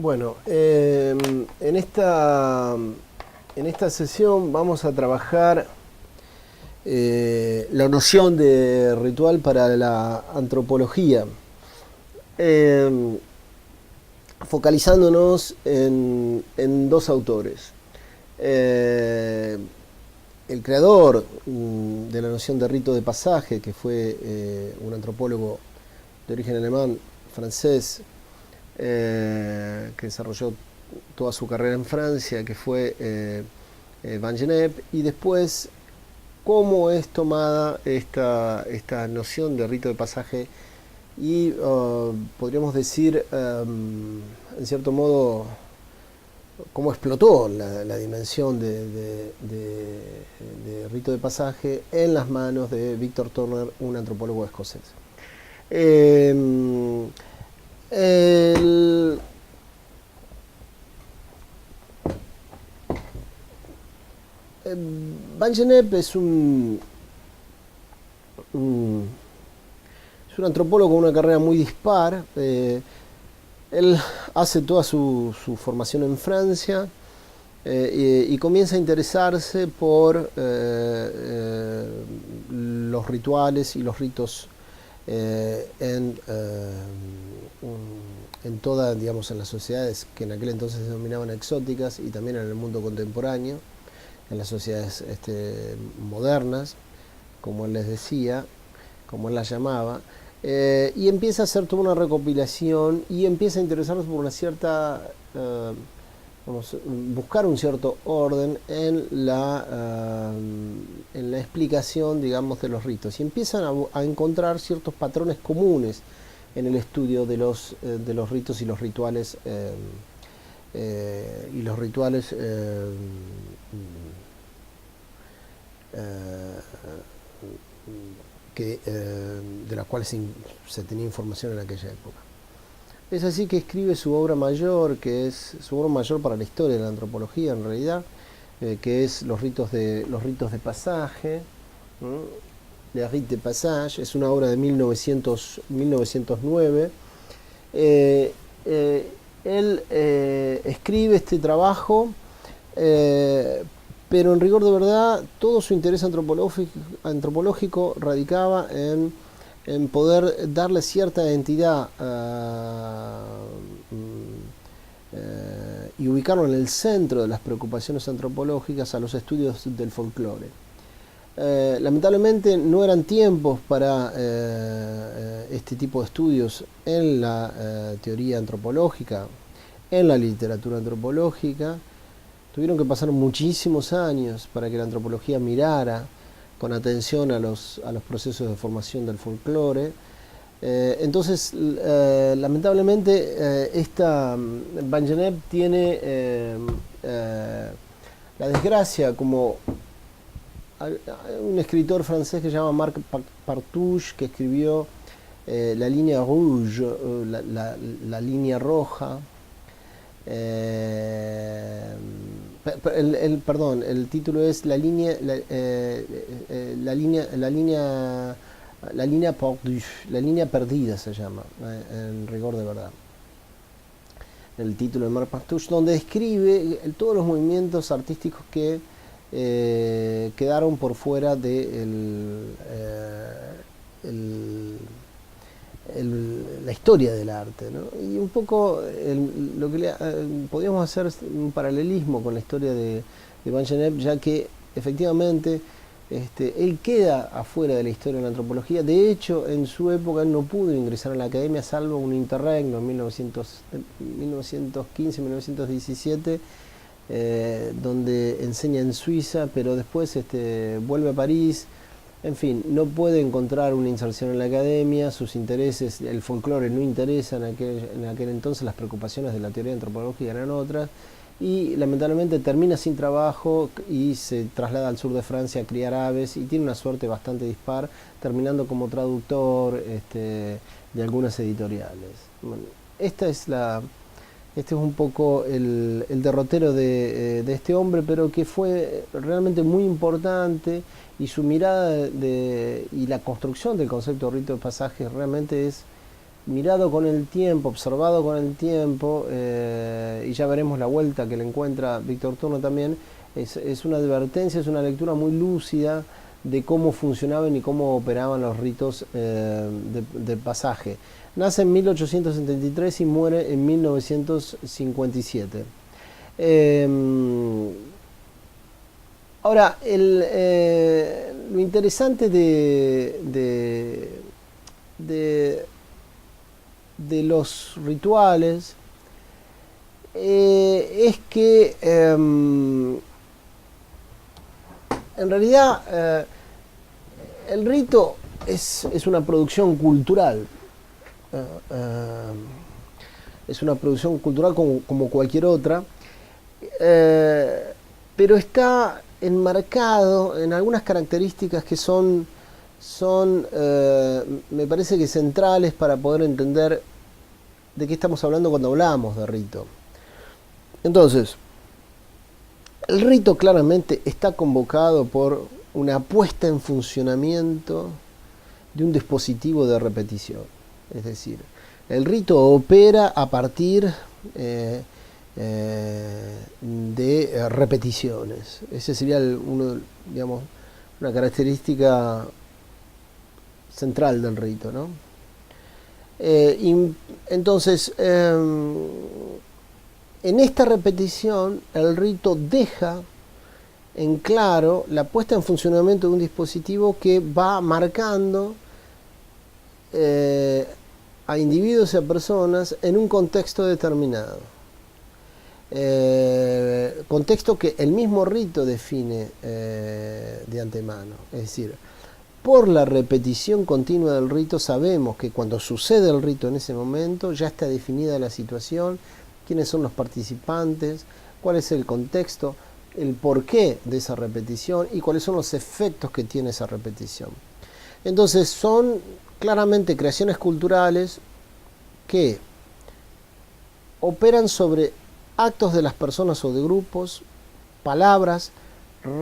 Bueno, en esta sesión vamos a trabajar la noción de ritual para la antropología, eh, focalizándonos en dos autores. El creador de la noción de rito de pasaje, que fue un antropólogo de origen alemán, francés, que desarrolló toda su carrera en Francia, que fue Van Gennep, y después cómo es tomada esta noción de rito de pasaje y podríamos decir, en cierto modo, cómo explotó la dimensión de rito de pasaje en las manos de Victor Turner, un antropólogo escocés. El, Van Gennep es un antropólogo con una carrera muy dispar. Él hace toda su formación en Francia y comienza a interesarse por los rituales y los ritos en todas, digamos, en las sociedades que en aquel entonces se denominaban exóticas y también en el mundo contemporáneo, en las sociedades modernas, como él les decía, como él las llamaba, y empieza a hacer toda una recopilación y empieza a interesarse por una cierta, buscar un cierto orden en la explicación, digamos, de los ritos, y empiezan a encontrar ciertos patrones comunes en el estudio de los ritos y los rituales de las cuales se tenía información en aquella época. Es así que escribe su obra mayor, que es su obra mayor para la historia de la antropología en realidad, que es los ritos de pasaje, Les Rites de Passage. Es una obra de 1909. Él escribe este trabajo, pero en rigor de verdad todo su interés antropológico radicaba en poder darle cierta identidad y ubicarlo en el centro de las preocupaciones antropológicas a los estudios del folclore. Lamentablemente no eran tiempos para este tipo de estudios en la teoría antropológica, en la literatura antropológica. Tuvieron que pasar muchísimos años para que la antropología mirara con atención a los procesos de formación del folclore. Entonces, lamentablemente, Van Gennep tiene la desgracia, como un escritor francés que se llama Marc Partouche, que escribió La Línea Rouge, la línea roja. Perdón, el título es la línea perdue, la línea perdida se llama, en rigor de verdad, el título de Marc Partouche, donde describe todos los movimientos artísticos que quedaron por fuera de la historia del arte, ¿no? Y un poco lo que podríamos hacer un paralelismo con la historia de Van Gennep, ya que efectivamente él queda afuera de la historia de la antropología. De hecho, en su época él no pudo ingresar a la academia, salvo un interregno en 1915-1917, donde enseña en Suiza, pero después vuelve a París. En fin, no puede encontrar una inserción en la academia, sus intereses, el folclore no interesa en aquel entonces, las preocupaciones de la teoría antropológica eran otras, y lamentablemente termina sin trabajo y se traslada al sur de Francia a criar aves, y tiene una suerte bastante dispar, terminando como traductor de algunas editoriales. Bueno, este es un poco el derrotero de este hombre, pero que fue realmente muy importante, y su mirada y la construcción del concepto de rito de pasaje realmente es mirado con el tiempo, observado con el tiempo, y ya veremos la vuelta que le encuentra Víctor Turno también, es una advertencia, es una lectura muy lúcida de cómo funcionaban y cómo operaban los ritos de pasaje. Nace en 1873 y muere en 1957. Ahora, lo interesante de los rituales es que en realidad el rito es una producción cultural. Es una producción cultural como cualquier otra, pero está enmarcado en algunas características que son me parece que centrales para poder entender de qué estamos hablando cuando hablamos de rito. Entonces, el rito claramente está convocado por una puesta en funcionamiento de un dispositivo de repetición. Es decir, el rito opera a partir de repeticiones. Ese sería una característica central del rito, ¿no? Entonces, en esta repetición, el rito deja en claro la puesta en funcionamiento de un dispositivo que va marcando a individuos y a personas en un contexto determinado. Contexto que el mismo rito define de antemano. Es decir, por la repetición continua del rito sabemos que cuando sucede el rito en ese momento ya está definida la situación, quiénes son los participantes, cuál es el contexto, el porqué de esa repetición y cuáles son los efectos que tiene esa repetición. Entonces son claramente creaciones culturales que operan sobre actos de las personas o de grupos, palabras,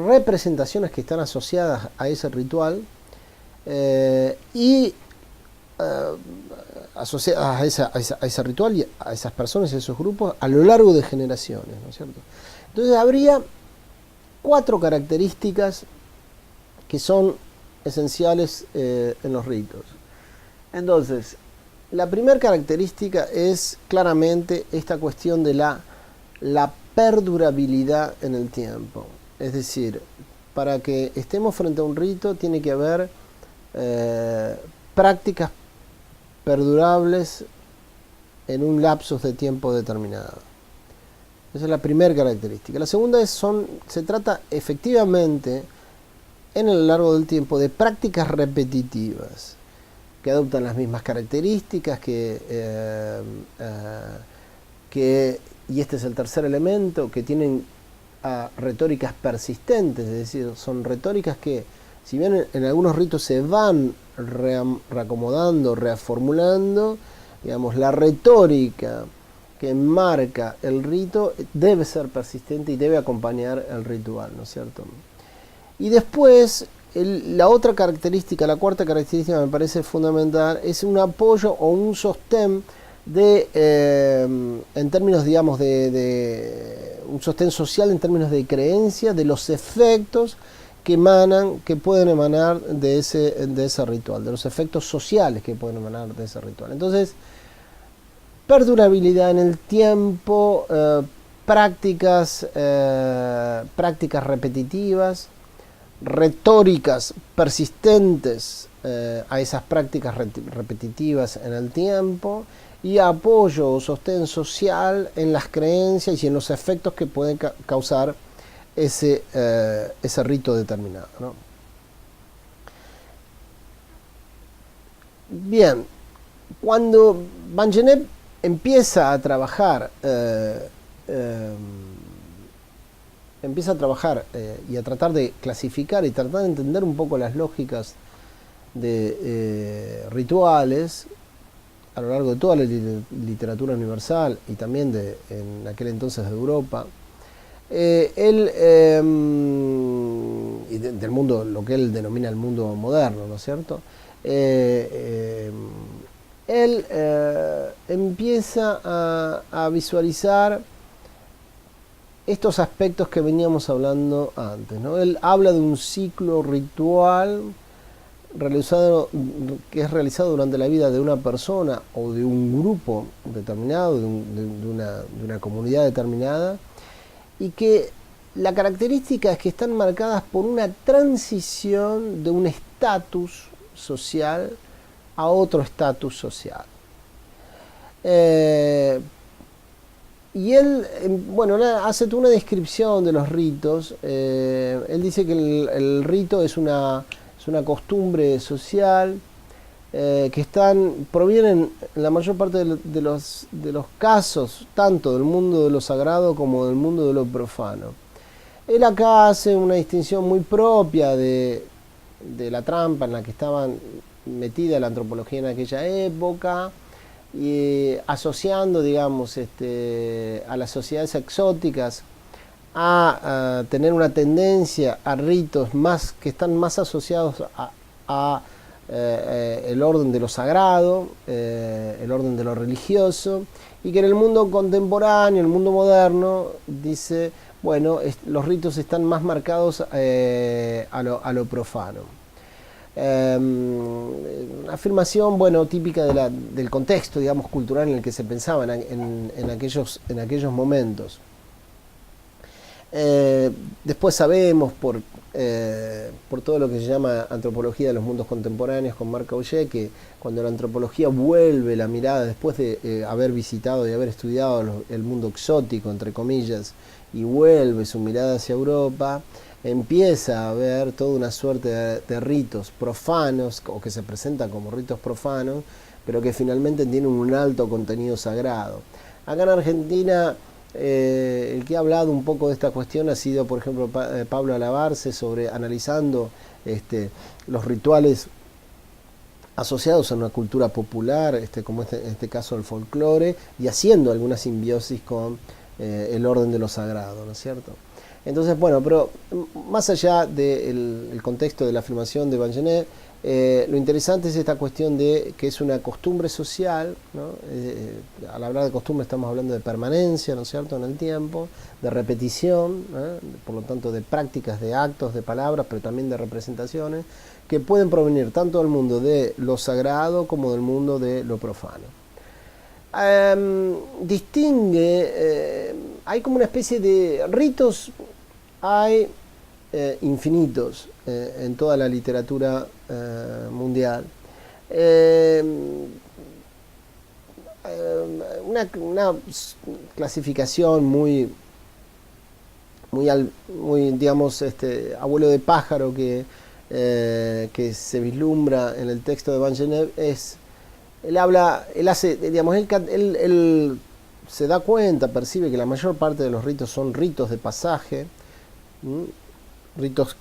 representaciones que están asociadas a ese ritual y asociadas a ese ritual y a esas personas y a esos grupos a lo largo de generaciones, ¿no es cierto? Entonces habría 4 características que son esenciales en los ritos. Entonces, la primera característica es claramente esta cuestión de la perdurabilidad en el tiempo. Es decir, para que estemos frente a un rito tiene que haber prácticas perdurables en un lapsus de tiempo determinado. Esa es la primera característica. La segunda se trata efectivamente en el largo del tiempo de prácticas repetitivas que adoptan las mismas características y este es el tercer elemento, que tienen retóricas persistentes, es decir, son retóricas que, si bien en algunos ritos se van reacomodando, reformulando, digamos, la retórica que enmarca el rito debe ser persistente y debe acompañar el ritual, ¿no es cierto? Y después, la otra característica, la cuarta característica me parece fundamental, es un apoyo o un sostén en términos, digamos, de un sostén social en términos de creencia, de los efectos que pueden emanar de ese ritual, de los efectos sociales que pueden emanar de ese ritual. Entonces, perdurabilidad en el tiempo, prácticas repetitivas, retóricas persistentes a esas prácticas repetitivas en el tiempo, y apoyo o sostén social en las creencias y en los efectos que pueden causar ese rito determinado, ¿no? Bien, cuando Van Gennep empieza a trabajar y a tratar de clasificar y tratar de entender un poco las lógicas de rituales a lo largo de toda la literatura universal y también en aquel entonces de Europa, y del mundo, lo que él denomina el mundo moderno, ¿no es cierto? Él él empieza a visualizar estos aspectos que veníamos hablando antes, ¿no? Él habla de un ciclo ritual que es realizado durante la vida de una persona o de un grupo determinado, de una comunidad determinada, y que la característica es que están marcadas por una transición de un estatus social a otro estatus social. Y él, bueno, hace toda una descripción de los ritos. Él dice que el rito es una costumbre social que provienen en la mayor parte de los casos, tanto del mundo de lo sagrado como del mundo de lo profano. Él acá hace una distinción muy propia de la trampa en la que estaba metida la antropología en aquella época, y asociando, digamos, a las sociedades exóticas a tener una tendencia a ritos que están más asociados a el orden de lo sagrado, el orden de lo religioso, y que en el mundo contemporáneo, el mundo moderno, dice, bueno, los ritos están más marcados a lo profano. Una afirmación, bueno, típica del contexto, digamos, cultural en el que se pensaba en aquellos momentos. Después sabemos por todo lo que se llama antropología de los mundos contemporáneos con Marc Augé, que cuando la antropología vuelve la mirada después de haber visitado y haber estudiado el mundo exótico, entre comillas, y vuelve su mirada hacia Europa, empieza a ver toda una suerte de ritos profanos, o que se presentan como ritos profanos, pero que finalmente tienen un alto contenido sagrado. Acá en Argentina, el que ha hablado un poco de esta cuestión ha sido, por ejemplo, Pablo Alabarce, analizando los rituales asociados a una cultura popular, como en este caso el folclore, y haciendo alguna simbiosis con el orden de lo sagrado, ¿no es cierto? Entonces, bueno, pero más allá del contexto de la afirmación de Vangenet, lo interesante es esta cuestión de que es una costumbre social, ¿no? Al hablar de costumbre estamos hablando de permanencia, ¿no es cierto?, en el tiempo, de repetición, por lo tanto de prácticas, de actos, de palabras, pero también de representaciones, que pueden provenir tanto del mundo de lo sagrado como del mundo de lo profano. Hay como una especie de ritos, hay infinitos en toda la literatura mundial. Una clasificación muy digamos, abuelo de pájaro que se vislumbra en el texto de Vangenet es, él se da cuenta, percibe que la mayor parte de los ritos son ritos de pasaje, ritos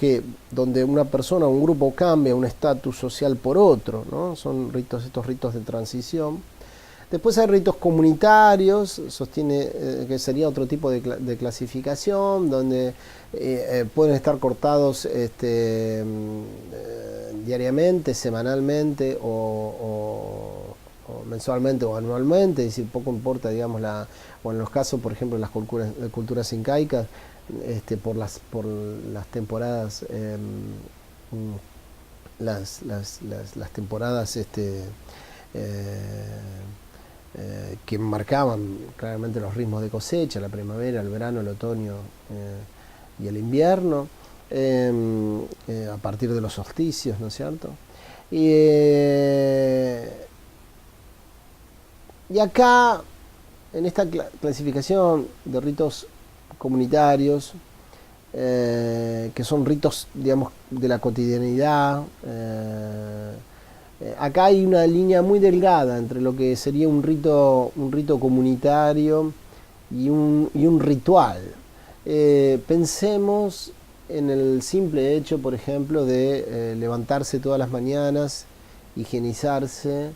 donde una persona o un grupo cambia un estatus social por otro, ¿no? Son estos ritos de transición. Después hay ritos comunitarios, sostiene que sería otro tipo de clasificación, donde pueden estar cortados diariamente, semanalmente o mensualmente o anualmente, es decir, poco importa, digamos, o en los casos, por ejemplo, de las culturas incaicas, por las temporadas, las temporadas que marcaban claramente los ritmos de cosecha, la primavera, el verano, el otoño y el invierno, a partir de los solsticios, ¿no es cierto? Y acá, en esta clasificación de ritos comunitarios, que son ritos, digamos, de la cotidianidad, acá hay una línea muy delgada entre lo que sería un rito comunitario y un ritual. Pensemos en el simple hecho, por ejemplo, de levantarse todas las mañanas, higienizarse,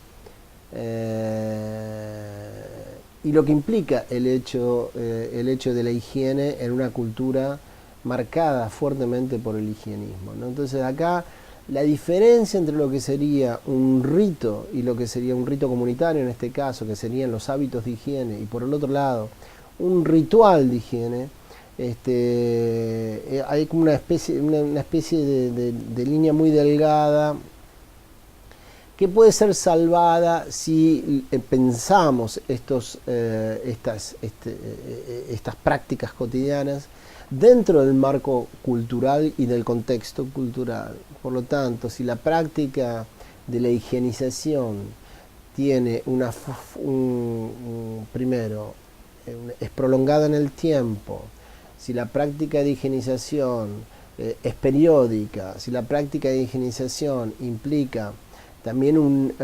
y lo que implica el hecho de la higiene en una cultura marcada fuertemente por el higienismo, ¿no? Entonces acá la diferencia entre lo que sería un rito y lo que sería un rito comunitario en este caso, que serían los hábitos de higiene, y por el otro lado un ritual de higiene, hay como una especie de línea muy delgada que puede ser salvada si pensamos estas prácticas cotidianas dentro del marco cultural y del contexto cultural. Por lo tanto, si la práctica de la higienización tiene primero, es prolongada en el tiempo, si la práctica de higienización es periódica, si la práctica de higienización implica también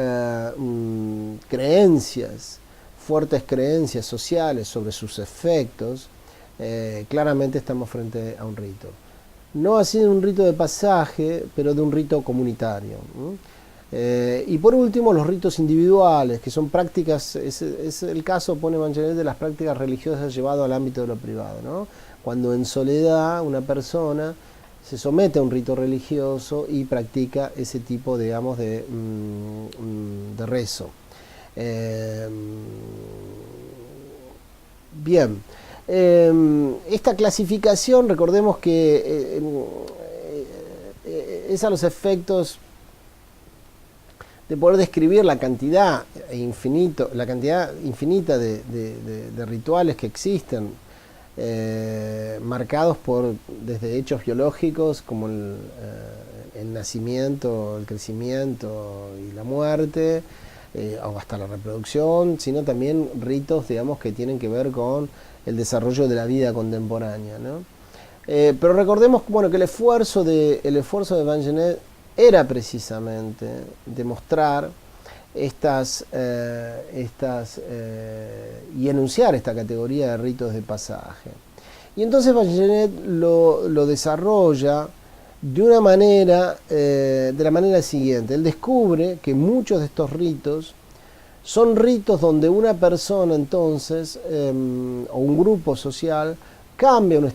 fuertes creencias sociales sobre sus efectos, claramente estamos frente a un rito. No así de un rito de pasaje, pero de un rito comunitario. Y por último, los ritos individuales, que son prácticas, es el caso, pone Vangenet, de las prácticas religiosas llevado al ámbito de lo privado, ¿no? Cuando en soledad una persona se somete a un rito religioso y practica ese tipo, digamos, de rezo. Bien, esta clasificación, recordemos que es a los efectos de poder describir la cantidad infinita de rituales que existen, marcados desde hechos biológicos como el nacimiento, el crecimiento y la muerte, o hasta la reproducción, sino también ritos, digamos, que tienen que ver con el desarrollo de la vida contemporánea, ¿no? Pero recordemos, bueno, que el esfuerzo de Vangenet era precisamente demostrar y enunciar esta categoría de ritos de pasaje. Y entonces Vangenet lo desarrolla de la manera siguiente. Él descubre que muchos de estos ritos son ritos donde una persona entonces, o un grupo social, cambia un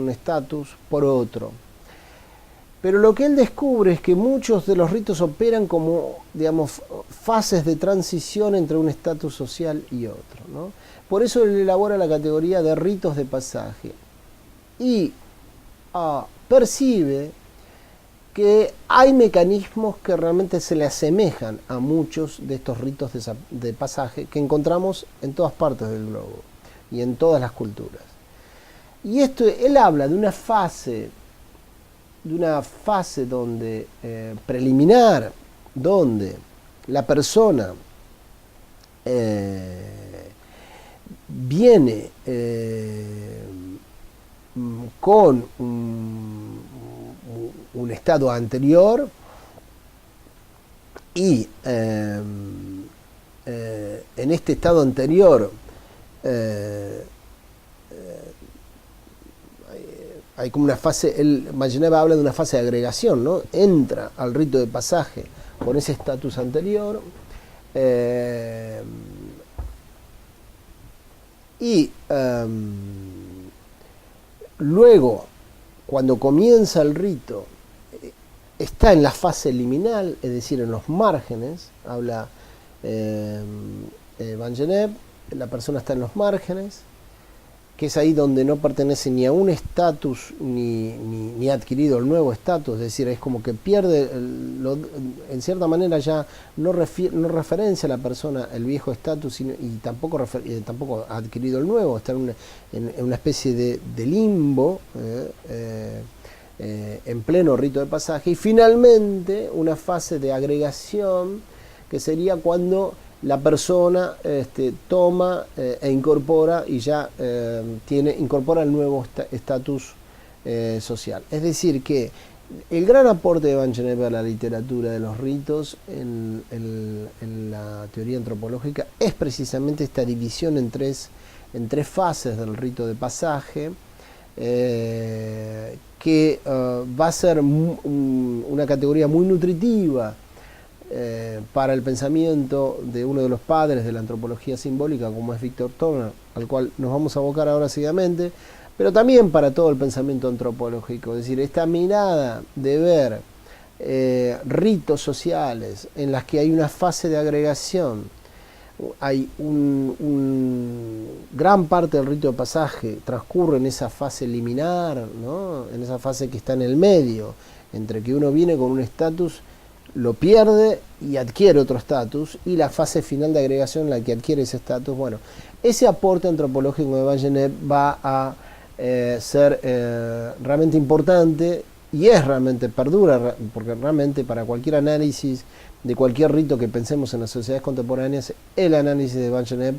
estatus por otro. Pero lo que él descubre es que muchos de los ritos operan como, digamos, fases de transición entre un estatus social y otro, ¿no? Por eso él elabora la categoría de ritos de pasaje. Y percibe que hay mecanismos que realmente se le asemejan a muchos de estos ritos de pasaje que encontramos en todas partes del globo y en todas las culturas. Y él habla de una fase donde preliminar, donde la persona viene con un estado anterior y en este estado anterior hay como una fase, Vangenet habla de una fase de agregación, ¿no? Entra al rito de pasaje con ese estatus anterior, y luego, cuando comienza el rito, está en la fase liminal, es decir, en los márgenes, habla Vangenet, la persona está en los márgenes, que es ahí donde no pertenece ni a un estatus ni ha adquirido el nuevo estatus, es decir, es como que pierde, en cierta manera ya no referencia a la persona el viejo estatus y tampoco ha adquirido el nuevo, está en una especie de limbo, en pleno rito de pasaje, y finalmente una fase de agregación que sería cuando la persona toma e incorpora y ya incorpora el nuevo estatus social. Es decir, que el gran aporte de Vangenet a la literatura de los ritos en la teoría antropológica es precisamente esta división en tres fases del rito de pasaje, que va a ser una categoría muy nutritiva para el pensamiento de uno de los padres de la antropología simbólica, como es Victor Turner, al cual nos vamos a abocar ahora seguidamente, pero también para todo el pensamiento antropológico. Es decir, esta mirada de ver ritos sociales en las que hay una fase de agregación, hay gran parte del rito de pasaje transcurre en esa fase liminar, ¿no? En esa fase que está en el medio, entre que uno viene con un estatus, lo pierde y adquiere otro estatus, y la fase final de agregación en la que adquiere ese estatus. Bueno, ese aporte antropológico de Vangenev va a ser realmente importante, y es realmente, perdura, porque realmente para cualquier análisis de cualquier rito que pensemos en las sociedades contemporáneas, el análisis de Vangenev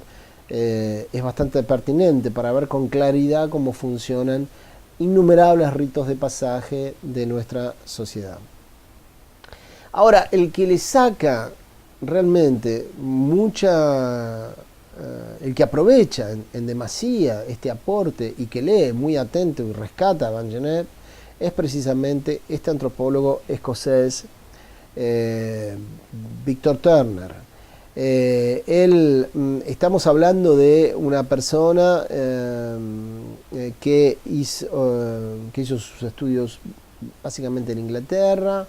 es bastante pertinente para ver con claridad cómo funcionan innumerables ritos de pasaje de nuestra sociedad. Ahora, el que le saca realmente el que aprovecha en demasía este aporte y que lee muy atento y rescata a Vangenev, es precisamente este antropólogo escocés, Victor Turner. Estamos hablando de una persona que hizo sus estudios básicamente en Inglaterra.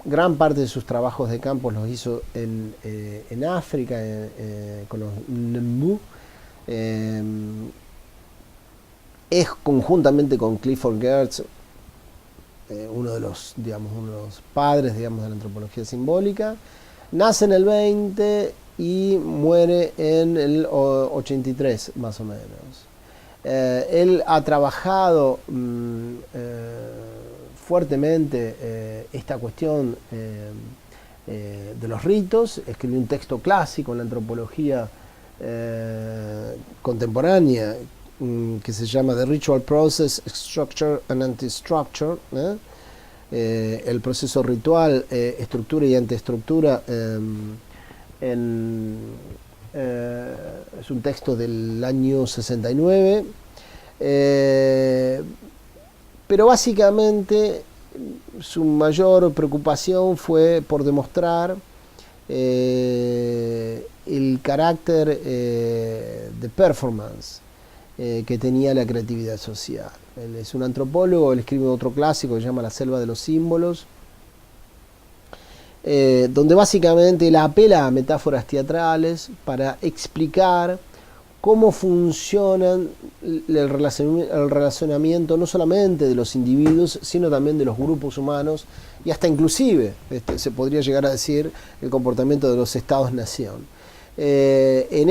Gran parte de sus trabajos de campo los hizo en África, con los Nembu. Es conjuntamente con Clifford Geertz uno de los padres, de la antropología simbólica. Nace en el 20 y muere en el 83, más o menos. Él ha trabajado fuertemente esta cuestión de los ritos. Escribió un texto clásico en la antropología contemporánea que se llama The Ritual Process, Structure and Anti-Structure, el proceso ritual, estructura y antiestructura. Es un texto del año 69, pero básicamente su mayor preocupación fue por demostrar el carácter de performance que tenía la creatividad social. Él es un antropólogo, él escribe otro clásico que se llama La selva de los símbolos, donde básicamente él apela a metáforas teatrales para explicar cómo funcionan el relacionamiento no solamente de los individuos, sino también de los grupos humanos, y hasta inclusive se podría llegar a decir el comportamiento de los estados-nación. Él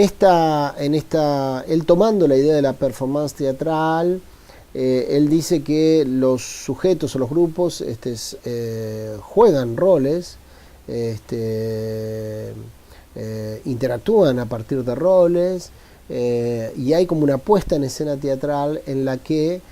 tomando la idea de la performance teatral, él dice que los sujetos o los grupos juegan roles, interactúan a partir de roles, y hay como una puesta en escena teatral en la que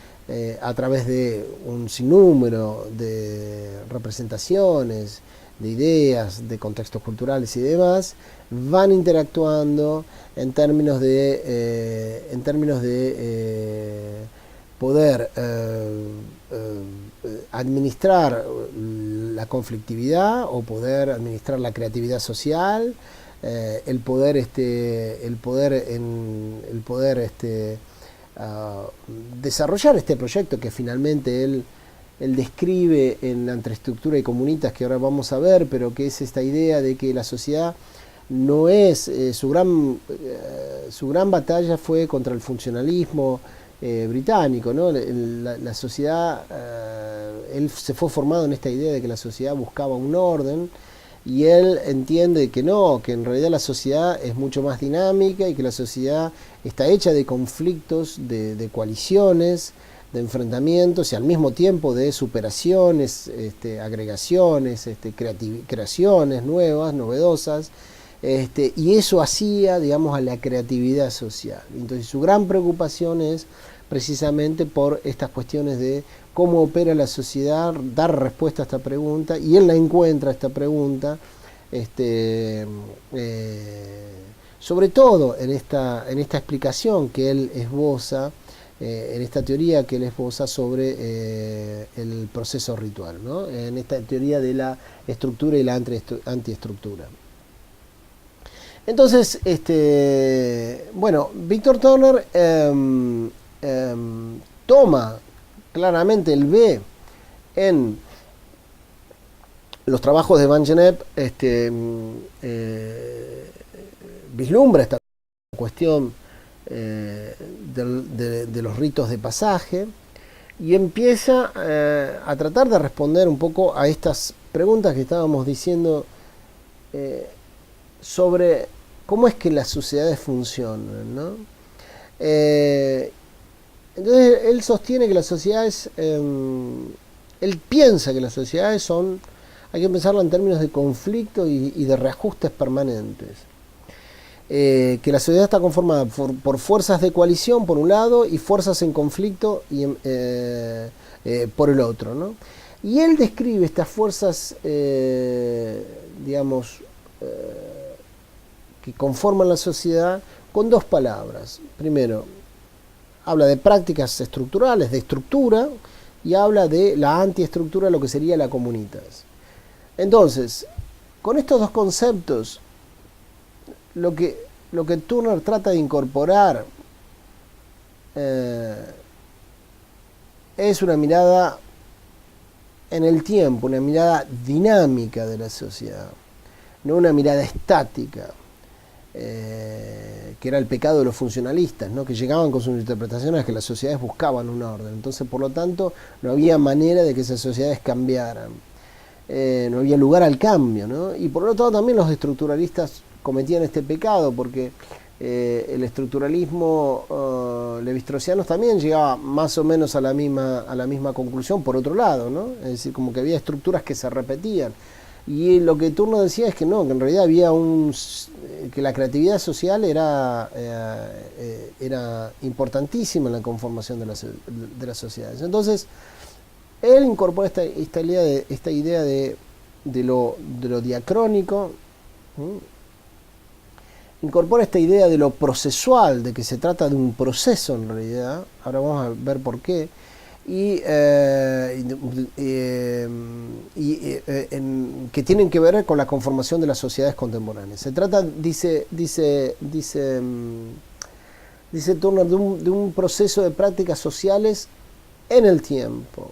a través de un sinnúmero de representaciones, de ideas, de contextos culturales y demás, van interactuando en términos de poder administrar la conflictividad o poder administrar la creatividad social, el poder desarrollar este proyecto que finalmente él describe en la Antiestructura y Comunitas, que ahora vamos a ver, pero que es esta idea de que la sociedad no es, su gran batalla fue contra el funcionalismo británico, ¿no? La sociedad, él se fue formado en esta idea de que la sociedad buscaba un orden, y él entiende que no, que en realidad la sociedad es mucho más dinámica y que la sociedad está hecha de conflictos, de coaliciones, de enfrentamientos y al mismo tiempo de superaciones, agregaciones, creaciones nuevas, novedosas, y eso hacía, digamos, a la creatividad social. Entonces su gran preocupación es precisamente por estas cuestiones de cómo opera la sociedad, dar respuesta a esta pregunta, y él la encuentra, esta pregunta, sobre todo en esta explicación que él esboza, en esta teoría que él esboza sobre el proceso ritual, ¿no? En esta teoría de la estructura y la antiestructura. Entonces, bueno, Victor Turner toma claramente, él ve en los trabajos de Van Gennep vislumbra esta cuestión de los ritos de pasaje y empieza a tratar de responder un poco a estas preguntas que estábamos diciendo sobre cómo es que las sociedades funcionan, ¿no? Entonces él sostiene que las sociedades, él piensa que las sociedades son, hay que pensarlo en términos de conflicto y de reajustes permanentes. Que la sociedad está conformada por fuerzas de coalición por un lado y fuerzas en conflicto por el otro, ¿no? Y él describe estas fuerzas, digamos, que conforman la sociedad con dos palabras. Primero, habla de prácticas estructurales, de estructura, y habla de la antiestructura, lo que sería la comunitas. Entonces, con estos dos conceptos, lo que Turner trata de incorporar es una mirada en el tiempo, una mirada dinámica de la sociedad, no una mirada estática, que era el pecado de los funcionalistas, ¿no? Que llegaban con sus interpretaciones a que las sociedades buscaban un orden. Entonces, por lo tanto, no había manera de que esas sociedades cambiaran. No había lugar al cambio, ¿no? Y por otro lado también los estructuralistas cometían este pecado, porque el estructuralismo levi-straussiano también llegaba más o menos a la misma conclusión por otro lado, ¿no? Es decir, como que había estructuras que se repetían. Y lo que Turner decía es que no, que en realidad había que la creatividad social era importantísima en la conformación de las sociedades. Entonces, él incorpora esta idea de lo diacrónico, incorpora esta idea de lo procesual, de que se trata de un proceso en realidad. Ahora vamos a ver por qué. Que tienen que ver con la conformación de las sociedades contemporáneas. Se trata, dice Turner, de un proceso de prácticas sociales en el tiempo.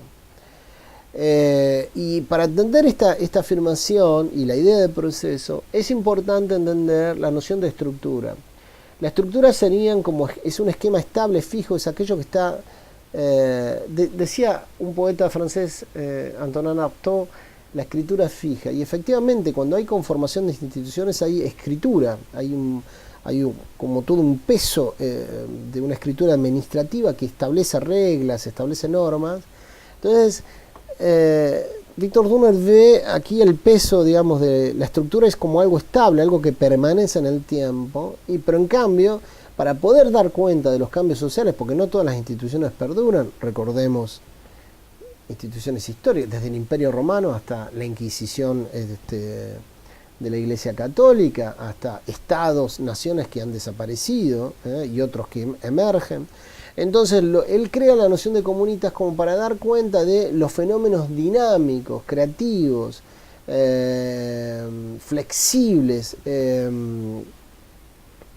Y para entender esta afirmación y la idea de proceso, es importante entender la noción de estructura. La estructura serían como, es un esquema estable, fijo, es aquello que está... decía un poeta francés, Antonin Artaud, la escritura fija, y efectivamente cuando hay conformación de instituciones hay escritura, hay como todo un peso de una escritura administrativa que establece reglas, establece normas. Entonces Victor Turner ve aquí el peso, digamos, de la estructura es como algo estable, algo que permanece en el tiempo, pero en cambio, para poder dar cuenta de los cambios sociales, porque no todas las instituciones perduran, recordemos instituciones históricas, desde el Imperio Romano hasta la Inquisición de la Iglesia Católica, hasta estados, naciones que han desaparecido y otros que emergen. Entonces él crea la noción de comunitas como para dar cuenta de los fenómenos dinámicos, creativos, flexibles,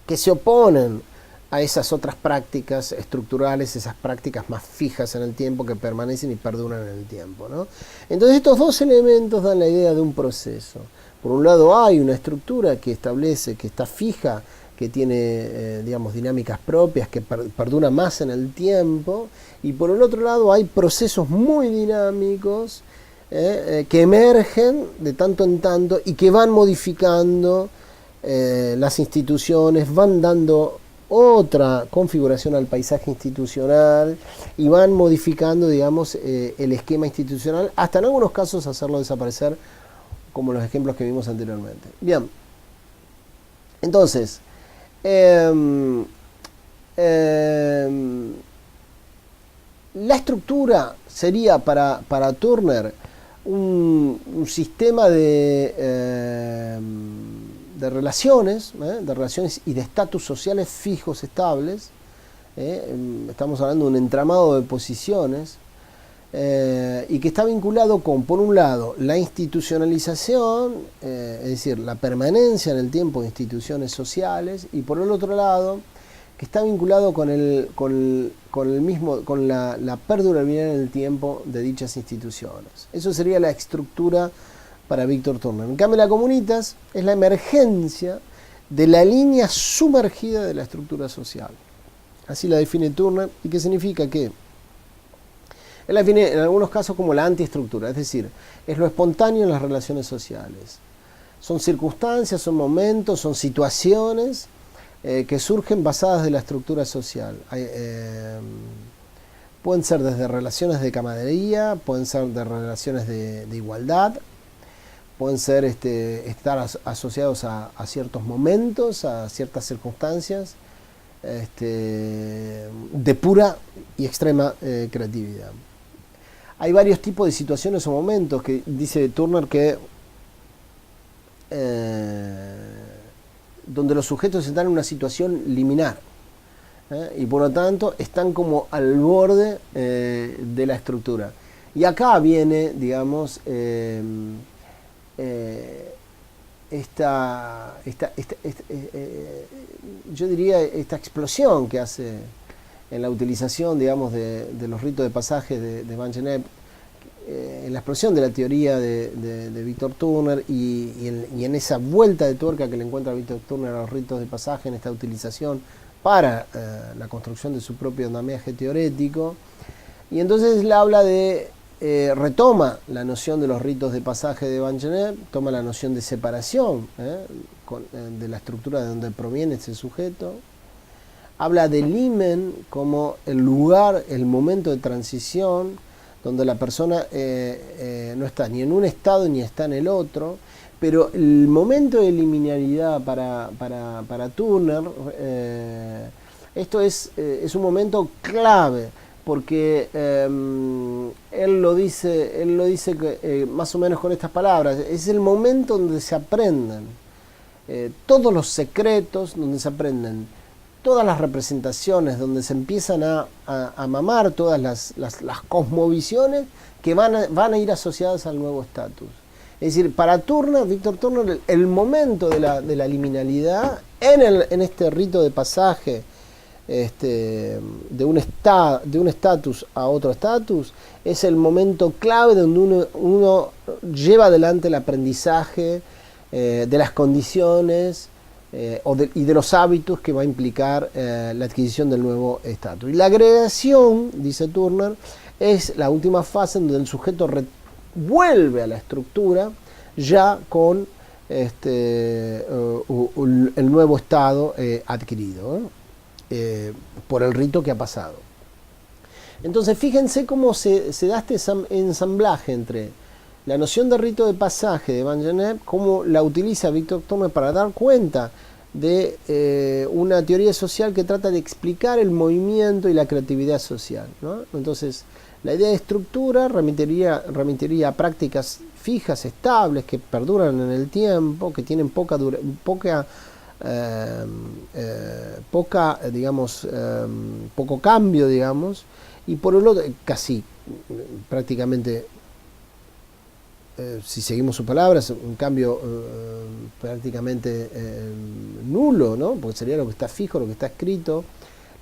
que se oponen a esas otras prácticas estructurales, esas prácticas más fijas en el tiempo que permanecen y perduran en el tiempo, ¿no? Entonces estos dos elementos dan la idea de un proceso. Por un lado hay una estructura que establece, que está fija, que tiene, digamos, dinámicas propias, que perdura más en el tiempo, y por el otro lado hay procesos muy dinámicos que emergen de tanto en tanto y que van modificando las instituciones, van dando otra configuración al paisaje institucional y van modificando, digamos, el esquema institucional, hasta en algunos casos hacerlo desaparecer, como los ejemplos que vimos anteriormente. Bien, entonces, la estructura sería para Turner un sistema de relaciones y de estatus sociales fijos, estables. Estamos hablando de un entramado de posiciones y que está vinculado con, por un lado, la institucionalización, es decir, la permanencia en el tiempo de instituciones sociales, y por el otro lado, que está vinculado con la perdurabilidad en el tiempo de dichas instituciones. Eso sería la estructura para Víctor Turner. En cambio, la Comunitas es la emergencia de la línea sumergida de la estructura social. Así la define Turner, y que significa que él la define en algunos casos como la antiestructura, es decir, es lo espontáneo en las relaciones sociales. Son circunstancias, son momentos, son situaciones que surgen basadas de la estructura social. Pueden ser desde relaciones de camaradería, pueden ser de relaciones de igualdad, pueden ser estar asociados a ciertos momentos, a ciertas circunstancias, de pura y extrema creatividad. Hay varios tipos de situaciones o momentos que dice Turner que donde los sujetos están en una situación liminar, y por lo tanto están como al borde de la estructura. Y acá viene, digamos, yo diría esta explosión que hace en la utilización, digamos, de los ritos de pasaje de Van Geneep, en la explosión de la teoría de Víctor Turner y en esa vuelta de tuerca que le encuentra Víctor Turner a los ritos de pasaje, en esta utilización para la construcción de su propio andamiaje teorético. Y entonces él habla retoma la noción de los ritos de pasaje de Van Geneep, toma la noción de separación de la estructura de donde proviene ese sujeto, habla del himen como el lugar, el momento de transición, donde la persona no está ni en un estado ni está en el otro, pero el momento de liminalidad para Turner, esto es un momento clave, porque él lo dice más o menos con estas palabras: es el momento donde se aprenden todos los secretos, donde se aprenden todas las representaciones, donde se empiezan a mamar todas las cosmovisiones que van a ir asociadas al nuevo estatus. Es decir, para Turner, Víctor Turner, el momento de la liminalidad en este rito de pasaje de un estatus a otro estatus es el momento clave donde uno lleva adelante el aprendizaje de las condiciones y de los hábitos que va a implicar la adquisición del nuevo estatus. Y la agregación, dice Turner, es la última fase en donde el sujeto vuelve a la estructura ya con el nuevo estado adquirido por el rito que ha pasado. Entonces fíjense cómo se da este ensamblaje entre la noción de rito de pasaje de Van Geneep, cómo la utiliza Víctor Turner para dar cuenta de una teoría social que trata de explicar el movimiento y la creatividad social, ¿no? Entonces, la idea de estructura remitiría a prácticas fijas, estables, que perduran en el tiempo, que tienen poco cambio, digamos, y por el otro, casi prácticamente, si seguimos sus palabras, un cambio prácticamente nulo, ¿no? Porque sería lo que está fijo, lo que está escrito,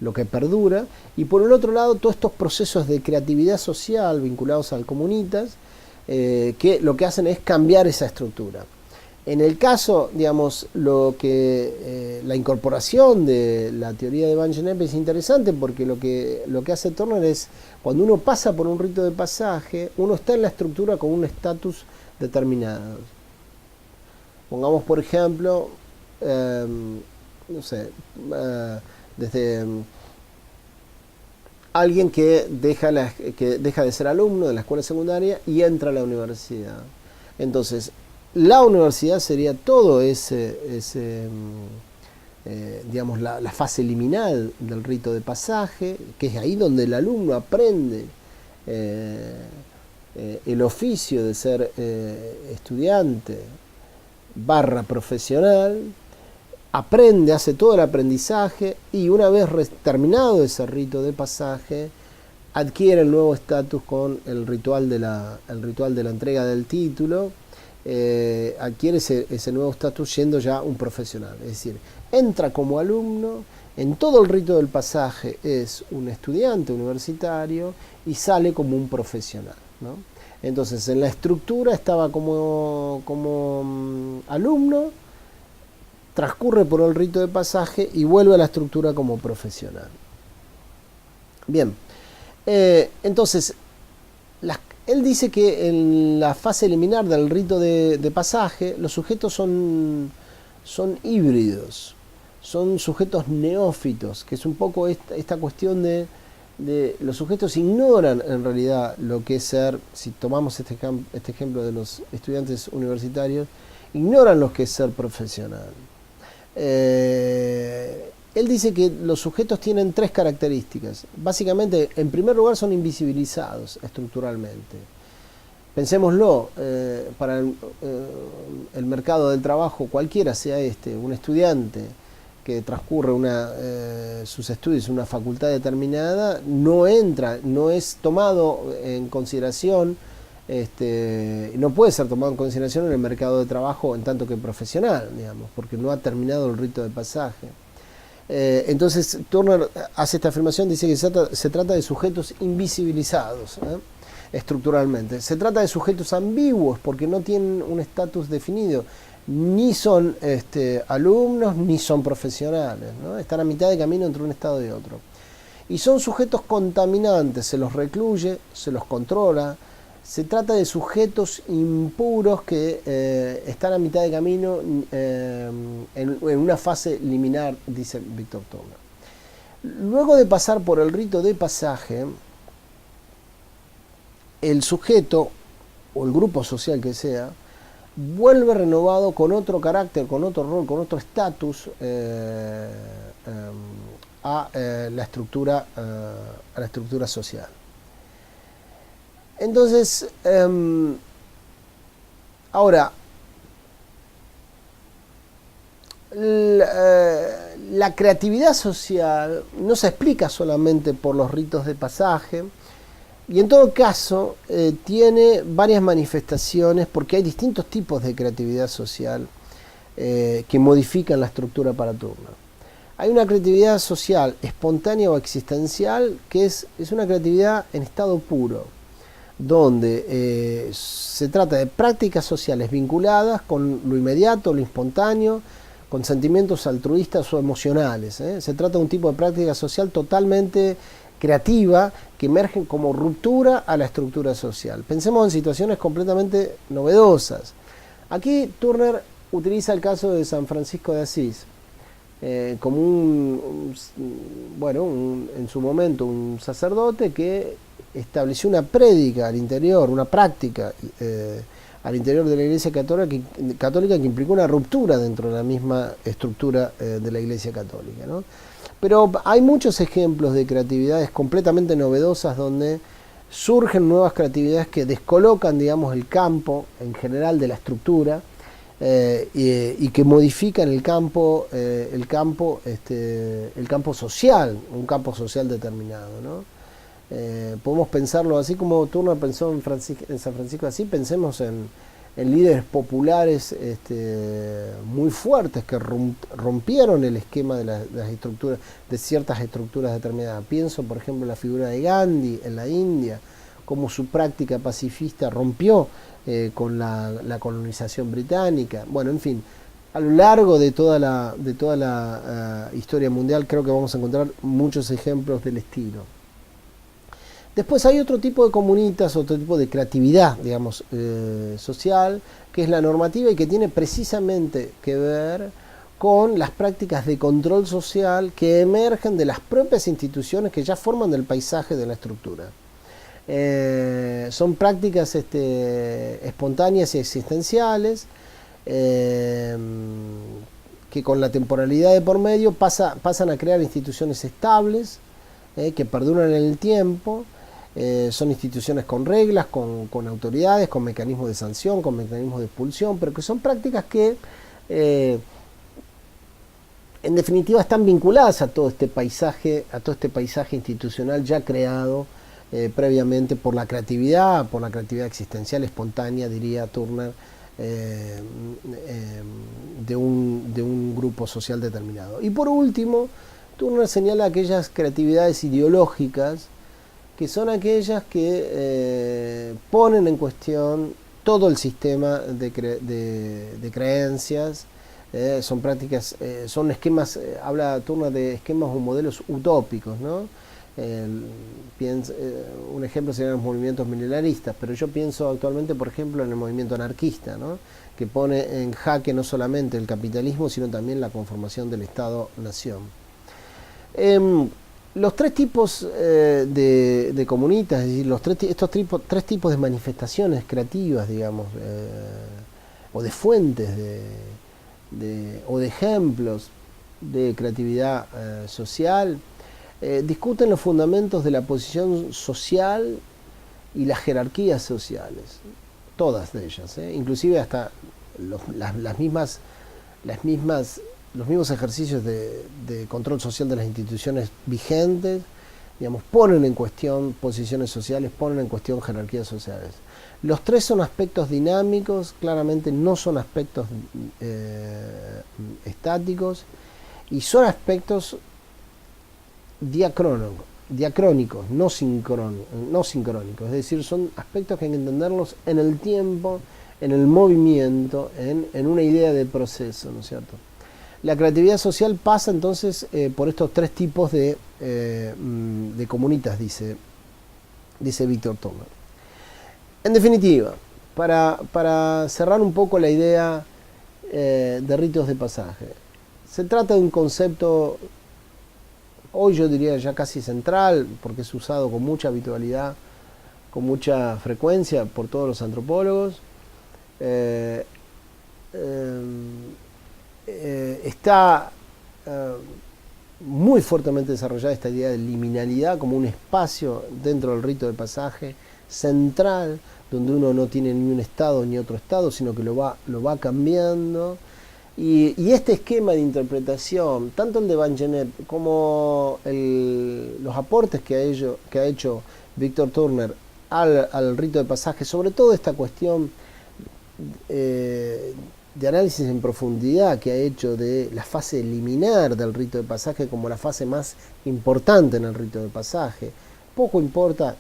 lo que perdura. Y por el otro lado, todos estos procesos de creatividad social vinculados al Comunitas, que lo que hacen es cambiar esa estructura. En el caso, digamos, la incorporación de la teoría de Van Geneep es interesante, porque lo que hace Turner es, cuando uno pasa por un rito de pasaje, uno está en la estructura con un estatus determinado. Pongamos, por ejemplo, no sé, desde alguien que deja de ser alumno de la escuela secundaria y entra a la universidad. Entonces, la universidad sería todo digamos, la fase liminal del rito de pasaje, que es ahí donde el alumno aprende el oficio de ser estudiante / profesional, hace todo el aprendizaje, y una vez terminado ese rito de pasaje, adquiere el nuevo estatus con el ritual de la entrega del título. Adquiere ese nuevo estatus siendo ya un profesional, es decir, entra como alumno, en todo el rito del pasaje es un estudiante universitario y sale como un profesional, ¿no? Entonces, en la estructura estaba como alumno, transcurre por el rito de pasaje y vuelve a la estructura como profesional. Bien, entonces, él dice que en la fase liminar del rito de pasaje, los sujetos son híbridos, son sujetos neófitos, que es un poco esta cuestión de los sujetos ignoran en realidad lo que es ser, si tomamos este ejemplo de los estudiantes universitarios, ignoran lo que es ser profesional. Él dice que los sujetos tienen 3 características. Básicamente, en primer lugar, son invisibilizados estructuralmente. Pensémoslo, para el mercado del trabajo, cualquiera sea un estudiante que transcurre sus estudios en una facultad determinada, no es tomado en consideración, no puede ser tomado en consideración en el mercado de trabajo en tanto que profesional, digamos, porque no ha terminado el rito de pasaje. Entonces Turner hace esta afirmación, dice que se trata de sujetos invisibilizados, estructuralmente. Se trata de sujetos ambiguos porque no tienen un estatus definido, ni son alumnos ni son profesionales, ¿no? Están a mitad de camino entre un estado y otro. Y son sujetos contaminantes, se los recluye, se los controla. Se trata de sujetos impuros que están a mitad de camino en una fase liminar, dice Víctor Turner. Luego de pasar por el rito de pasaje, el sujeto o el grupo social que sea vuelve renovado con otro carácter, con otro rol, con otro estatus a la estructura social. Entonces, ahora, la creatividad social no se explica solamente por los ritos de pasaje, y en todo caso tiene varias manifestaciones porque hay distintos tipos de creatividad social que modifican la estructura para Turner. Hay una creatividad social espontánea o existencial que es una creatividad en estado puro, donde se trata de prácticas sociales vinculadas con lo inmediato, lo espontáneo, con sentimientos altruistas o emocionales. Se trata de un tipo de práctica social totalmente creativa que emergen como ruptura a la estructura social. Pensemos en situaciones completamente novedosas. Aquí Turner utiliza el caso de San Francisco de Asís como en su momento un sacerdote que estableció una prédica al interior, una práctica al interior de la Iglesia católica que implicó una ruptura dentro de la misma estructura de la Iglesia católica, ¿no? Pero hay muchos ejemplos de creatividades completamente novedosas donde surgen nuevas creatividades que descolocan, digamos, el campo en general de la estructura y que modifican el campo social, un campo social determinado, ¿no? Podemos pensarlo así como Turner pensó en San Francisco de Asís, pensemos en líderes populares muy fuertes que rompieron el esquema de las estructuras, de ciertas estructuras determinadas. Pienso, por ejemplo, en la figura de Gandhi en la India, cómo su práctica pacifista rompió con la colonización británica. Bueno, en fin, a lo largo de toda la historia mundial creo que vamos a encontrar muchos ejemplos del estilo. Después hay otro tipo de comunitas, otro tipo de creatividad, digamos, social, que es la normativa y que tiene precisamente que ver con las prácticas de control social que emergen de las propias instituciones que ya forman el paisaje de la estructura. Son prácticas espontáneas y existenciales que con la temporalidad de por medio pasan a crear instituciones estables que perduran en el tiempo. Son instituciones con reglas, con autoridades, con mecanismos de sanción, con mecanismos de expulsión, pero que son prácticas que en definitiva están vinculadas a todo este paisaje institucional ya creado previamente por la creatividad existencial espontánea, diría Turner, de un grupo social determinado. Y por último, Turner señala aquellas creatividades ideológicas que son aquellas que ponen en cuestión todo el sistema de creencias. Son prácticas, son esquemas, habla Turner de esquemas o modelos utópicos, ¿no? Un ejemplo serían los movimientos milenaristas, pero yo pienso actualmente, por ejemplo, en el movimiento anarquista, ¿no? Que pone en jaque no solamente el capitalismo, sino también la conformación del Estado-Nación. Los tres tipos de comunitas, es decir, estos tres tipos de manifestaciones creativas, digamos, o de fuentes o de ejemplos de creatividad social, discuten los fundamentos de la posición social y las jerarquías sociales, todas de ellas, inclusive hasta los mismos ejercicios de control social de las instituciones vigentes, digamos, ponen en cuestión posiciones sociales, ponen en cuestión jerarquías sociales. Los tres son aspectos dinámicos, claramente no son aspectos estáticos, y son aspectos diacrónicos, no sincrónicos, es decir, son aspectos que hay que entenderlos en el tiempo, en el movimiento, en una idea de proceso, ¿no es cierto? La creatividad social pasa entonces por estos tres tipos de comunitas, dice Víctor Turner. En definitiva, para cerrar un poco la idea de ritos de pasaje, se trata de un concepto, hoy yo diría ya casi central, porque es usado con mucha habitualidad, con mucha frecuencia por todos los antropólogos. Está muy fuertemente desarrollada esta idea de liminalidad como un espacio dentro del rito de pasaje central, donde uno no tiene ni un estado ni otro estado, sino que lo va cambiando. Y este esquema de interpretación, tanto el de Van Genet como los aportes que ha hecho Víctor Turner al rito de pasaje, sobre todo esta cuestión de análisis en profundidad que ha hecho de la fase liminar del rito de pasaje como la fase más importante en el rito de pasaje. Poco importa,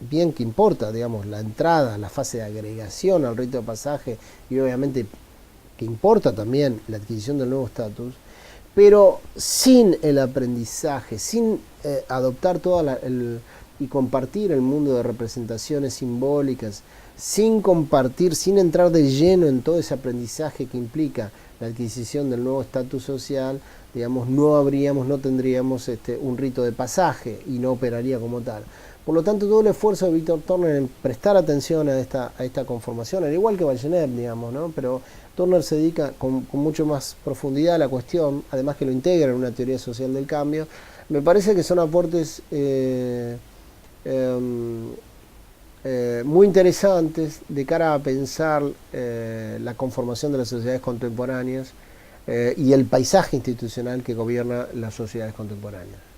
bien que importa, digamos, la entrada, la fase de agregación al rito de pasaje, y obviamente que importa también la adquisición del nuevo estatus, pero sin el aprendizaje, sin adoptar y compartir el mundo de representaciones simbólicas, sin compartir, sin entrar de lleno en todo ese aprendizaje que implica la adquisición del nuevo estatus social, digamos, no tendríamos un rito de pasaje y no operaría como tal. Por lo tanto, todo el esfuerzo de Víctor Turner en prestar atención a esta conformación, al igual que Ballenet, digamos, ¿no? Pero Turner se dedica con mucho más profundidad a la cuestión, además que lo integra en una teoría social del cambio. Me parece que son aportes muy interesantes de cara a pensar la conformación de las sociedades contemporáneas y el paisaje institucional que gobierna las sociedades contemporáneas.